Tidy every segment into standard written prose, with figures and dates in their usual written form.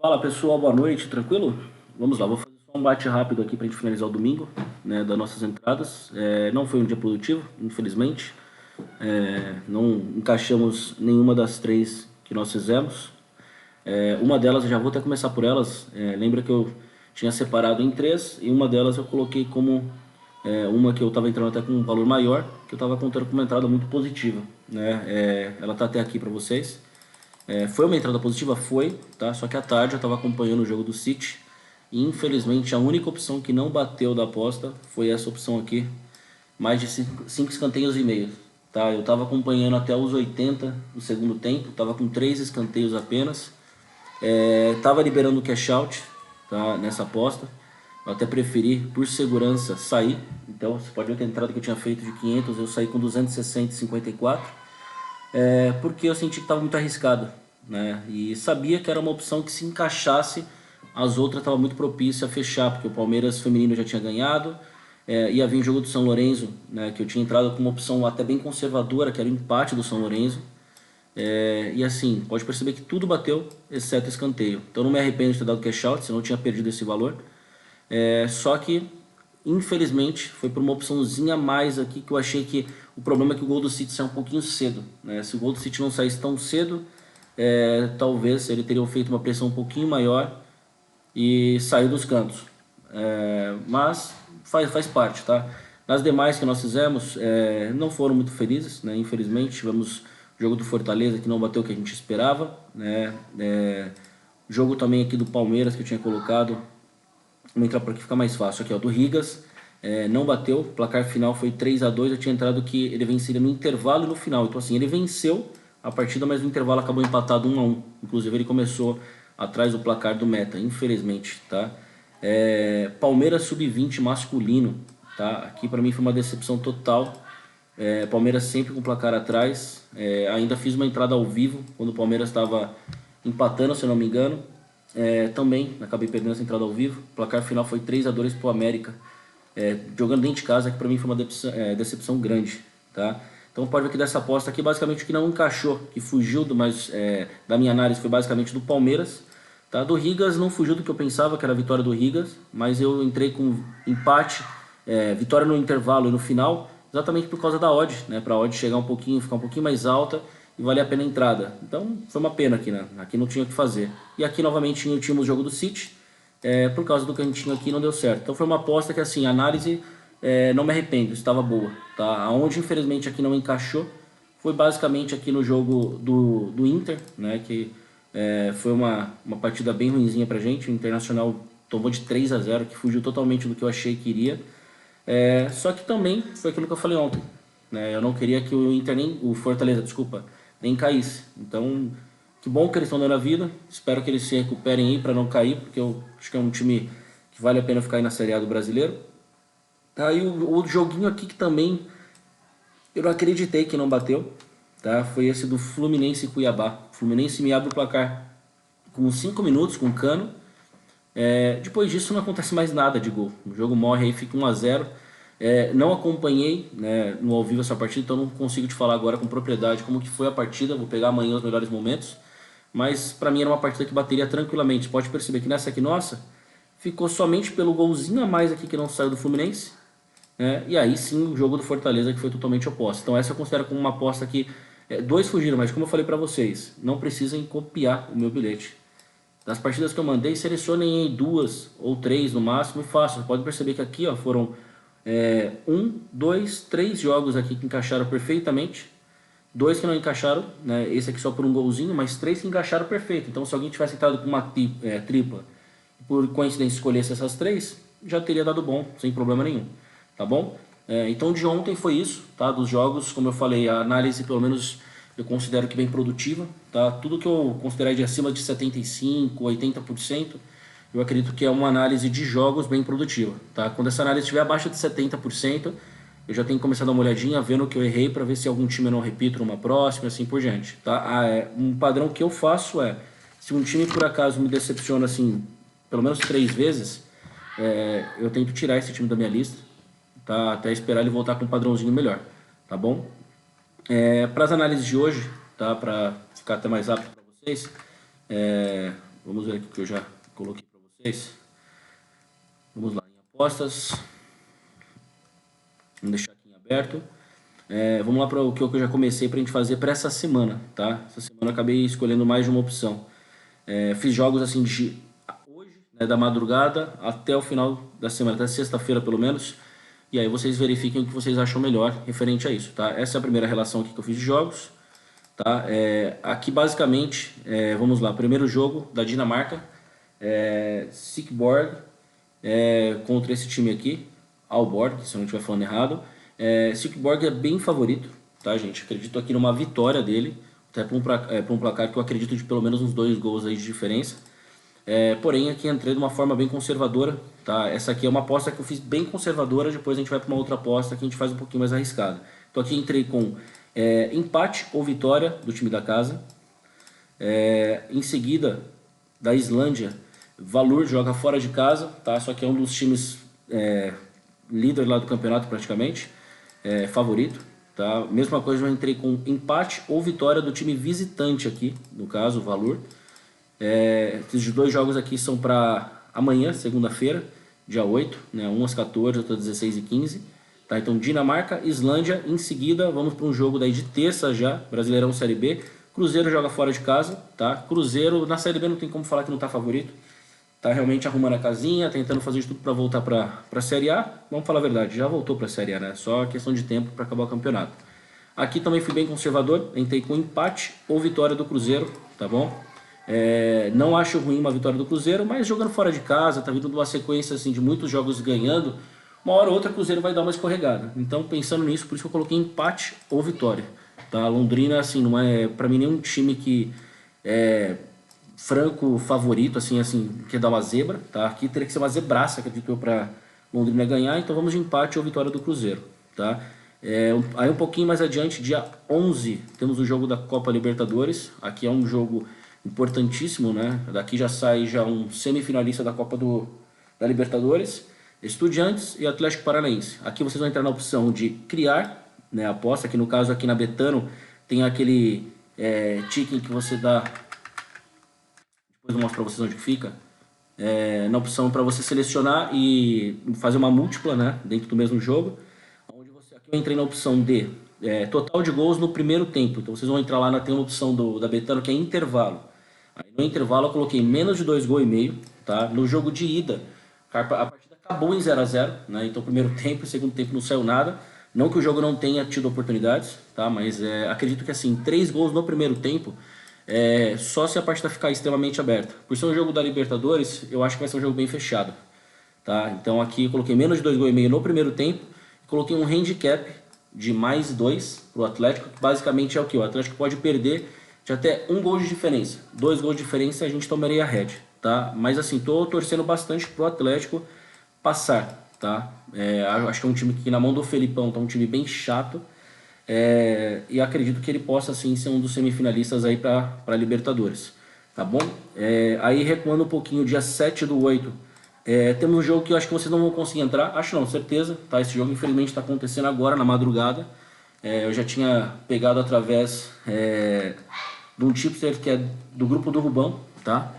Fala pessoal, boa noite, tranquilo? Vamos lá, vou fazer só um bate rápido aqui para a gente finalizar o domingo, né, das nossas entradas. Não foi um dia produtivo, infelizmente. Não encaixamos nenhuma das três que nós fizemos. Uma delas, eu já vou até começar por elas. Lembra que eu tinha separado em três e uma delas eu coloquei como uma que eu estava entrando até com um valor maior, que eu estava contando com uma entrada muito positiva, né? Ela tá até aqui para vocês. Foi uma entrada positiva? Foi, tá? Só que à tarde eu estava acompanhando o jogo do City e infelizmente a única opção que não bateu da aposta foi essa opção aqui, mais de 5 escanteios e meio, tá? Eu estava acompanhando até os 80 do segundo tempo, estava com 3 escanteios apenas, estava liberando o cash out, tá? Nessa aposta. Eu até preferi, por segurança, sair. Então você pode ver que a entrada que eu tinha feito de 500 eu saí com 260,54, porque eu senti que estava muito arriscado, né? E sabia que era uma opção que se encaixasse, as outras estava muito propícia a fechar, porque o Palmeiras feminino já tinha ganhado, ia vir o jogo do São Lourenço, né? Que eu tinha entrado com uma opção até bem conservadora, que era o empate do São Lourenço. E assim, pode perceber que tudo bateu, exceto o escanteio. Então não me arrependo de ter dado cash out, senão eu tinha perdido esse valor. Só que, infelizmente, foi por uma opçãozinha a mais aqui que eu achei que o problema é que o gol do City saiu um pouquinho cedo, né? Se o gol do City não saísse tão cedo, talvez ele teria feito uma pressão um pouquinho maior e saiu dos cantos. Mas faz parte, tá? Nas demais que nós fizemos, não foram muito felizes, né? Infelizmente, tivemos o jogo do Fortaleza que não bateu o que a gente esperava, né? Jogo também aqui do Palmeiras que eu tinha colocado. Vamos entrar por aqui, fica mais fácil. Aqui, ó, do Rigas, não bateu. O placar final foi 3-2. Eu tinha entrado que ele venceria no intervalo e no final. Então, assim, ele venceu a partida, mas no intervalo acabou empatado 1-1. Inclusive, ele começou atrás do placar do Meta, infelizmente, tá? Palmeiras sub-20 masculino, tá? Aqui pra mim foi uma decepção total. Palmeiras sempre com o placar atrás. Ainda fiz uma entrada ao vivo quando o Palmeiras estava empatando, se eu não me engano. Também acabei perdendo essa entrada ao vivo. O placar final foi 3-2 pro América. Jogando dentro de casa, que pra mim foi uma decepção grande, tá? Então pode ver que dessa aposta aqui, basicamente o que não encaixou, que fugiu da minha análise, foi basicamente do Palmeiras. Tá? Do Rigas não fugiu do que eu pensava, que era a vitória do Rigas, mas eu entrei com empate, vitória no intervalo e no final, exatamente por causa da odd, né? Para a odd chegar um pouquinho, ficar um pouquinho mais alta e valer a pena a entrada. Então foi uma pena aqui, né? Aqui não tinha o que fazer. E aqui novamente tínhamos o jogo do City, por causa do que a gente tinha aqui não deu certo. Então foi uma aposta que assim, a análise não me arrependo, estava boa. Tá? Aonde infelizmente aqui não encaixou foi basicamente aqui no jogo do Inter, né? Que foi uma partida bem ruinzinha pra gente. O Internacional tomou de 3-0, que fugiu totalmente do que eu achei que iria. Só que também foi aquilo que eu falei ontem, né? Eu não queria que o Inter nem o Fortaleza, desculpa, nem caísse. Então, que bom que eles estão dando a vida. Espero que eles se recuperem aí para não cair, porque eu acho que é um time que vale a pena ficar aí na Série A do Brasileiro. Tá, e o joguinho aqui que também eu não acreditei que não bateu, tá? Foi esse do Fluminense e Cuiabá. O Fluminense me abre o placar com 5 minutos, com cano. Depois disso não acontece mais nada de gol. O jogo morre aí, fica 1-0. Não acompanhei, né, no ao vivo essa partida, então não consigo te falar agora com propriedade como que foi a partida. Vou pegar amanhã os melhores momentos. Mas pra mim era uma partida que bateria tranquilamente. Pode perceber que nessa aqui nossa, ficou somente pelo golzinho a mais aqui que não saiu do Fluminense, né? E aí sim o jogo do Fortaleza que foi totalmente oposto. Então essa eu considero como uma aposta que dois fugiram, mas como eu falei pra vocês, não precisem copiar o meu bilhete. Das partidas que eu mandei, selecionem aí duas ou três no máximo e façam. Pode perceber que aqui ó, foram um, dois, três jogos aqui que encaixaram perfeitamente. Dois que não encaixaram, né? Esse aqui só por um golzinho, mas três que encaixaram perfeito. Então se alguém tivesse entrado com uma tripla e por coincidência escolhesse essas três, já teria dado bom, sem problema nenhum. Tá bom? Então de ontem foi isso, tá? Dos jogos, como eu falei, a análise pelo menos eu considero que bem produtiva, tá? Tudo que eu considerar de acima de 75, 80%, eu acredito que é uma análise de jogos bem produtiva, tá? Quando essa análise estiver abaixo de 70%, eu já tenho que começar a dar uma olhadinha, vendo o que eu errei para ver se algum time eu não repito numa próxima, assim por diante, tá? Um padrão que eu faço se um time por acaso me decepciona assim, pelo menos 3 vezes, eu tento tirar esse time da minha lista, tá? Até esperar ele voltar com um padrãozinho melhor, tá bom? Para as análises de hoje, tá? Para ficar até mais rápido para vocês, Vamos ver aqui que eu já coloquei para vocês. Vamos lá, em apostas. Vamos deixar aqui em aberto. Vamos lá para o que eu já comecei para a gente fazer para essa semana, tá? Essa semana eu acabei escolhendo mais de uma opção. Fiz jogos assim de hoje, né, da madrugada até o final da semana, até sexta-feira pelo menos. E aí vocês verifiquem o que vocês acham melhor referente a isso, tá? Essa é a primeira relação aqui que eu fiz de jogos, tá? Aqui basicamente, vamos lá, primeiro jogo da Dinamarca, Silkeborg, contra esse time aqui, Aalborg, se eu não estiver falando errado. Silkeborg é bem favorito, tá, gente? Acredito aqui numa vitória dele, até para um placar que eu acredito de pelo menos uns 2 gols aí de diferença. Porém, aqui entrei de uma forma bem conservadora, tá? Essa aqui é uma aposta que eu fiz bem conservadora, depois a gente vai para uma outra aposta que a gente faz um pouquinho mais arriscada. Então aqui entrei com empate ou vitória do time da casa. Em seguida, da Islândia, Valur joga fora de casa, tá? Só que é um dos times líder lá do campeonato praticamente, favorito, tá? Mesma coisa, eu entrei com empate ou vitória do time visitante aqui, no caso, o Valur. Esses 2 jogos aqui são para amanhã, segunda-feira, dia 8, né? Um às 14, outro às 16h15. Tá? Então, Dinamarca, Islândia. Em seguida, vamos para um jogo daí de terça já, Brasileirão Série B. Cruzeiro joga fora de casa, tá? Cruzeiro, na Série B não tem como falar que não tá favorito. Tá realmente arrumando a casinha, tentando fazer de tudo para voltar para a Série A. Vamos falar a verdade, já voltou para a Série A, né? Só questão de tempo para acabar o campeonato. Aqui também fui bem conservador, entrei com empate ou vitória do Cruzeiro, tá bom? Não acho ruim uma vitória do Cruzeiro, mas jogando fora de casa, tá vindo de uma sequência assim, de muitos jogos ganhando, uma hora ou outra o Cruzeiro vai dar uma escorregada. Então, pensando nisso, por isso que eu coloquei empate ou vitória. Tá? Londrina, assim, não é para mim nenhum time que é franco favorito, assim, que dá uma zebra. Tá? Aqui teria que ser uma zebraça, acredito eu, para Londrina ganhar. Então vamos de empate ou vitória do Cruzeiro. Tá? Aí um pouquinho mais adiante, dia 11, temos o jogo da Copa Libertadores. Aqui é um jogo importantíssimo, né? Daqui já sai já um semifinalista da Copa da Libertadores, Estudiantes e Atlético Paranaense. Aqui vocês vão entrar na opção de criar, né, a aposta, que no caso aqui na Betano tem aquele ticket que você dá, depois eu mostro para vocês onde que fica, na opção para você selecionar e fazer uma múltipla, né, dentro do mesmo jogo, onde aqui eu entrei na opção de total de gols no primeiro tempo. Então vocês vão entrar lá, tem uma opção da Betano que é intervalo. Aí no intervalo eu coloquei menos de 2,5 gols, tá? No jogo de ida, a partida acabou em 0 a 0, né? Então primeiro tempo e segundo tempo não saiu nada. Não que o jogo não tenha tido oportunidades, tá? Mas acredito que assim, 3 gols no primeiro tempo, só se a partida ficar extremamente aberta. Por ser um jogo da Libertadores, eu acho que vai ser um jogo bem fechado, tá? Então aqui eu coloquei menos de 2,5 gols no primeiro tempo, coloquei um handicap de mais 2 para o Atlético, que basicamente é o que? O Atlético pode perder de até 1 gol de diferença. 2 gols de diferença a gente tomaria a head, tá? Mas assim, tô torcendo bastante pro Atlético passar, tá? Acho que é um time que na mão do Felipão tá um time bem chato, e acredito que ele possa assim ser um dos semifinalistas aí para Libertadores, tá bom? Aí recuando um pouquinho, dia 7/8, temos um jogo que eu acho que vocês não vão conseguir entrar, acho não, certeza, tá? Esse jogo infelizmente está acontecendo agora na madrugada. Eu já tinha pegado através de um tipster que é do grupo do Rubão, tá?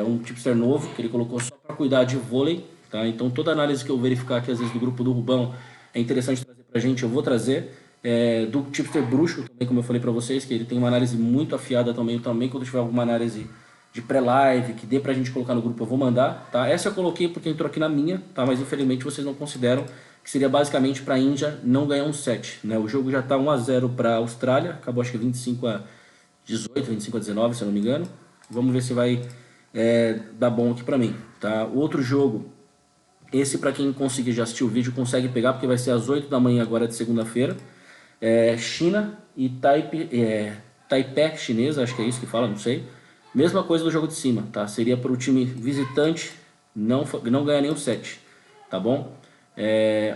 Um tipster novo que ele colocou só para cuidar de vôlei, tá? Então toda análise que eu verificar aqui às vezes do grupo do Rubão é interessante trazer pra gente, eu vou trazer. Do tipster bruxo também, como eu falei para vocês, que ele tem uma análise muito afiada também quando tiver alguma análise de pré-live que dê pra gente colocar no grupo, eu vou mandar, tá? Essa eu coloquei porque entrou aqui na minha, tá? Mas infelizmente vocês não consideram, que seria basicamente para a Índia não ganhar um set, né? O jogo já está 1 a 0 para a Austrália, acabou acho que 25-18, 25-19, se eu não me engano. Vamos ver se vai dar bom aqui para mim, tá? O outro jogo, esse para quem conseguir já assistir o vídeo consegue pegar, porque vai ser às 8 da manhã agora de segunda-feira. China e Taipei chinesa, acho que é isso que fala, não sei. Mesma coisa do jogo de cima, tá? Seria para o time visitante não ganhar nenhum set, tá bom?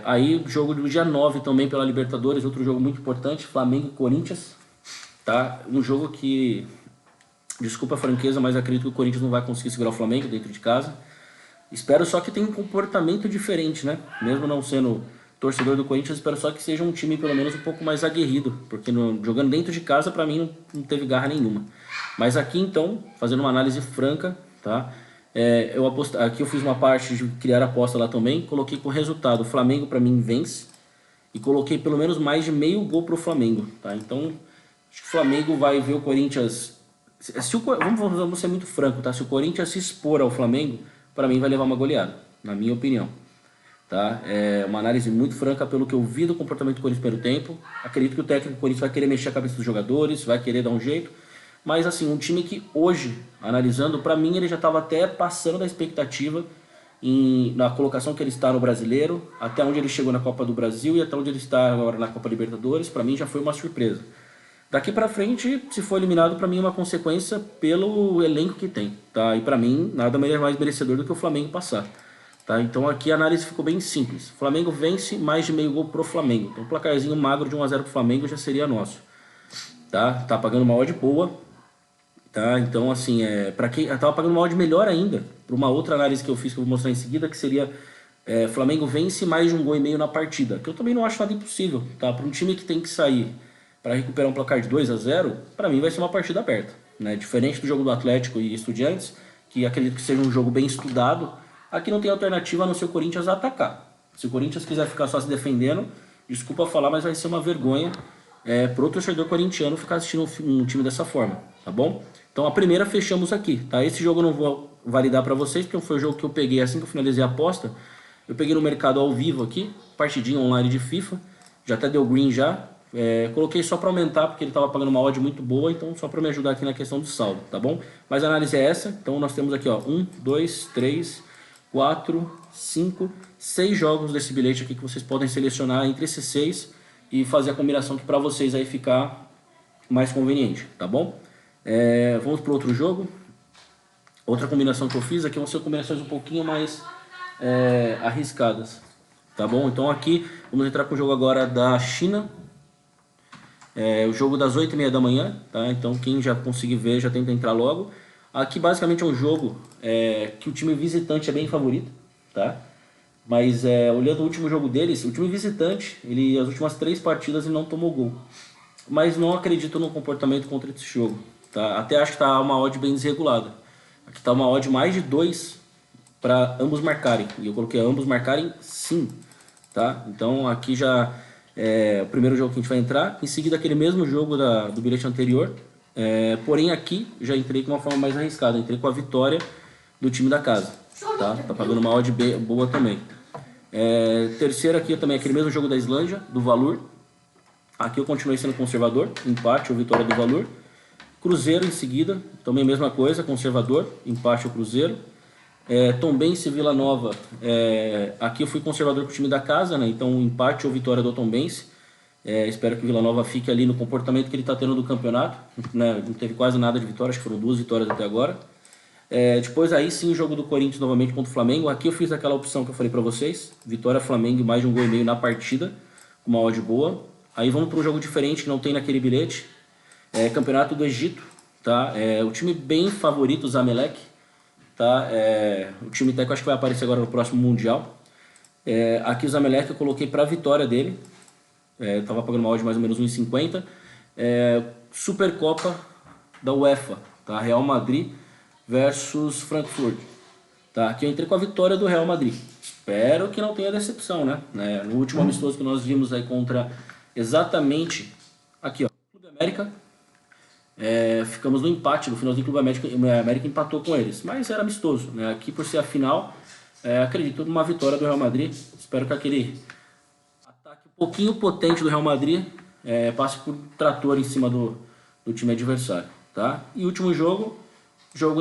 Aí jogo do dia 9 também pela Libertadores, outro jogo muito importante, Flamengo e Corinthians, tá? Um jogo que, desculpa a franqueza, mas acredito que o Corinthians não vai conseguir segurar o Flamengo dentro de casa. Espero só que tenha um comportamento diferente, né? Mesmo não sendo torcedor do Corinthians, espero só que seja um time pelo menos um pouco mais aguerrido, porque jogando dentro de casa, pra mim, não teve garra nenhuma. Mas aqui então, fazendo uma análise franca, tá? Aqui eu fiz uma parte de criar aposta lá também, coloquei com resultado, o Flamengo para mim vence, e coloquei pelo menos mais de meio gol pro Flamengo, tá? Então, acho que o Flamengo vai ver o Corinthians... vamos ser muito franco, tá? Se o Corinthians se expor ao Flamengo, para mim vai levar uma goleada, na minha opinião. Tá? É uma análise muito franca pelo que eu vi do comportamento do Corinthians no primeiro tempo. Acredito que o técnico do Corinthians vai querer mexer a cabeça dos jogadores, vai querer dar um jeito. Mas assim, um time que hoje, analisando, para mim ele já estava até passando da expectativa na colocação que ele está no Brasileiro, até onde ele chegou na Copa do Brasil e até onde ele está agora na Copa Libertadores. Para mim já foi uma surpresa. Daqui para frente, se for eliminado, para mim é uma consequência pelo elenco que tem, tá? E para mim, nada mais merecedor do que o Flamengo passar. Tá? Então aqui a análise ficou bem simples. O Flamengo vence, mais de meio gol pro Flamengo. Então um placarzinho magro de 1 a 0 pro Flamengo já seria nosso. Tá pagando uma odd boa. Tá? Então assim, para quem tava pagando uma odd melhor ainda, para uma outra análise que eu fiz que eu vou mostrar em seguida, que seria Flamengo vence mais de 1,5 gols na partida. Que eu também não acho nada impossível, tá? Para um time que tem que sair para recuperar um placar de 2 a 0, para mim vai ser uma partida aberta, né? Diferente do jogo do Atlético e Estudiantes, que acredito que seja um jogo bem estudado. Aqui não tem alternativa a não ser o Corinthians atacar. Se o Corinthians quiser ficar só se defendendo, desculpa falar, mas vai ser uma vergonha pro torcedor corintiano ficar assistindo um time dessa forma, tá bom? Então a primeira fechamos aqui, tá? Esse jogo eu não vou validar para vocês, porque foi o jogo que eu peguei assim que eu finalizei a aposta. Eu peguei no mercado ao vivo aqui, partidinha online de FIFA, já até deu green já. Coloquei só para aumentar, porque ele estava pagando uma odd muito boa, então só para me ajudar aqui na questão do saldo, tá bom? Mas a análise é essa, então nós temos aqui, ó, 1, 2, 3, 4, 5, 6 jogos desse bilhete aqui que vocês podem selecionar entre esses 6 e fazer a combinação que para vocês aí ficar mais conveniente, tá bom? Vamos para outro jogo. Outra combinação que eu fiz aqui vão ser combinações um pouquinho mais arriscadas, tá bom? Então aqui vamos entrar com o jogo agora da China. O jogo das 8h30 da manhã, tá? Então quem já conseguir ver já tenta entrar logo. Aqui basicamente é um jogo que o time visitante é bem favorito, tá? Mas olhando o último jogo deles, o time visitante, as últimas 3 partidas ele não tomou gol. Mas não acredito no comportamento contra esse jogo, tá? Até acho que tá uma odd bem desregulada. Aqui tá uma odd mais de 2 para ambos marcarem. E eu coloquei ambos marcarem sim, tá? Então aqui já o primeiro jogo que a gente vai entrar. Em seguida aquele mesmo jogo do bilhete anterior. Porém aqui já entrei com uma forma mais arriscada. Entrei com a vitória do time da casa, tá? Tá pagando uma odd boa também. Terceiro aqui também aquele mesmo jogo da Islândia, do Valur. Aqui eu continuei sendo conservador, empate ou vitória do Valur. Cruzeiro em seguida, também mesma coisa, conservador, empate ou Cruzeiro. Tombense e Vila Nova, aqui eu fui conservador com o time da casa, né? Então empate ou vitória do Tombense. Espero que o Vila Nova fique ali no comportamento que ele está tendo do campeonato, né? Não teve quase nada de vitória, acho que foram 2 vitórias até agora. Depois aí sim o jogo do Corinthians novamente contra o Flamengo. Aqui eu fiz aquela opção que eu falei para vocês, vitória Flamengo mais de 1,5 gols na partida, com uma odd boa. Aí vamos para um jogo diferente que não tem naquele bilhete, Campeonato do Egito, tá? O time bem favorito, o Zamalek, tá? O time até que eu acho que vai aparecer agora no próximo Mundial. Aqui o Zamalek eu coloquei para a vitória dele, tava pagando uma odd de mais ou menos 1,50. Supercopa da UEFA, tá? Real Madrid versus Frankfurt, tá? Aqui eu entrei com a vitória do Real Madrid. Espero que não tenha decepção, né? No último amistoso que nós vimos aí contra exatamente aqui, ó, Clube América, ficamos no empate no finalzinho. Clube América empatou com eles, mas era amistoso, né? Aqui por ser a final, acredito numa vitória do Real Madrid. Espero que aquele ataque um pouquinho potente do Real Madrid passe por trator em cima do time adversário, tá? E último jogo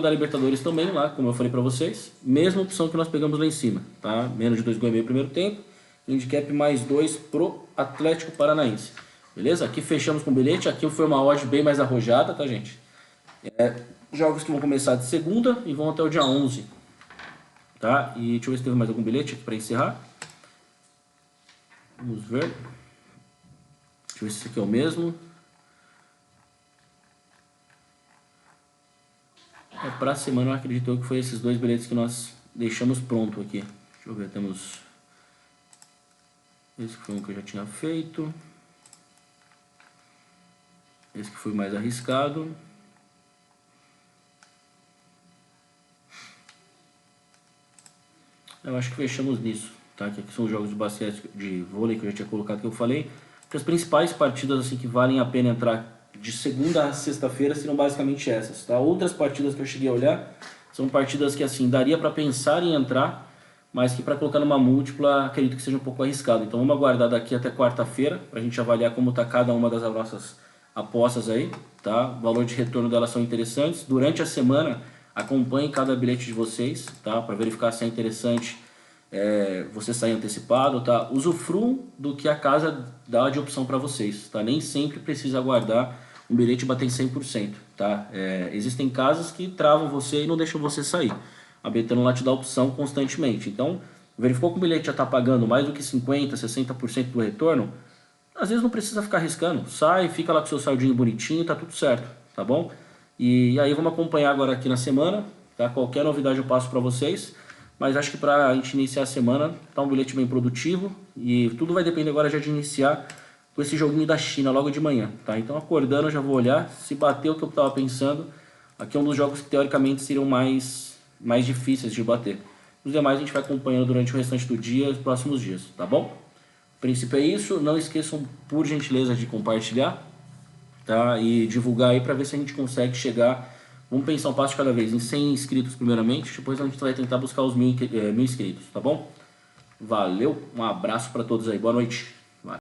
da Libertadores também, lá, como eu falei pra vocês, mesma opção que nós pegamos lá em cima, tá? Menos de 2,5 gols no primeiro tempo, handicap mais 2 pro Atlético Paranaense, beleza? Aqui fechamos com o bilhete, aqui foi uma odd bem mais arrojada, tá, gente? Jogos que vão começar de segunda e vão até o dia 11, tá? E deixa eu ver se teve mais algum bilhete aqui pra encerrar. Vamos ver. Deixa eu ver se esse aqui é o mesmo. Pra semana eu acredito que foi esses 2 bilhetes que nós deixamos pronto aqui. Deixa eu ver, temos... Esse foi um que eu já tinha feito. Esse que foi mais arriscado. Eu acho que fechamos nisso, tá? Que aqui são os jogos de basquete, de vôlei que eu já tinha colocado, que eu falei. Que as principais partidas assim que valem a pena entrar de segunda a sexta-feira serão basicamente essas, tá? Outras partidas que eu cheguei a olhar são partidas que assim daria para pensar em entrar, mas que para colocar numa múltipla acredito que seja um pouco arriscado. Então vamos aguardar daqui até quarta-feira para a gente avaliar como está cada uma das nossas apostas aí, tá? O valor de retorno delas são interessantes. Durante a semana acompanhe cada bilhete de vocês, tá? Para verificar se é interessante você sair antecipado, tá? Usufruam do que a casa dá de opção para vocês, tá? Nem sempre precisa aguardar um bilhete bater em 100%, tá? Existem casas que travam você e não deixam você sair. A Betano lá te dá opção constantemente. Então, verificou que o bilhete já está pagando mais do que 50%, 60% do retorno, às vezes não precisa ficar arriscando. Sai, fica lá com o seu saldinho bonitinho, tá tudo certo, tá bom? E aí vamos acompanhar agora aqui na semana, tá? Qualquer novidade eu passo para vocês. Mas acho que para a gente iniciar a semana, tá um bilhete bem produtivo. E tudo vai depender agora já de iniciar com esse joguinho da China logo de manhã, tá? Então acordando eu já vou olhar, se bater o que eu estava pensando, aqui é um dos jogos que teoricamente seriam mais difíceis de bater. Os demais a gente vai acompanhando durante o restante do dia e os próximos dias, tá bom? O princípio é isso, não esqueçam por gentileza de compartilhar, tá? E divulgar aí para ver se a gente consegue chegar. Vamos pensar um passo de cada vez, em 100 inscritos primeiramente, depois a gente vai tentar buscar os 1000 inscritos, tá bom? Valeu, um abraço para todos aí, boa noite.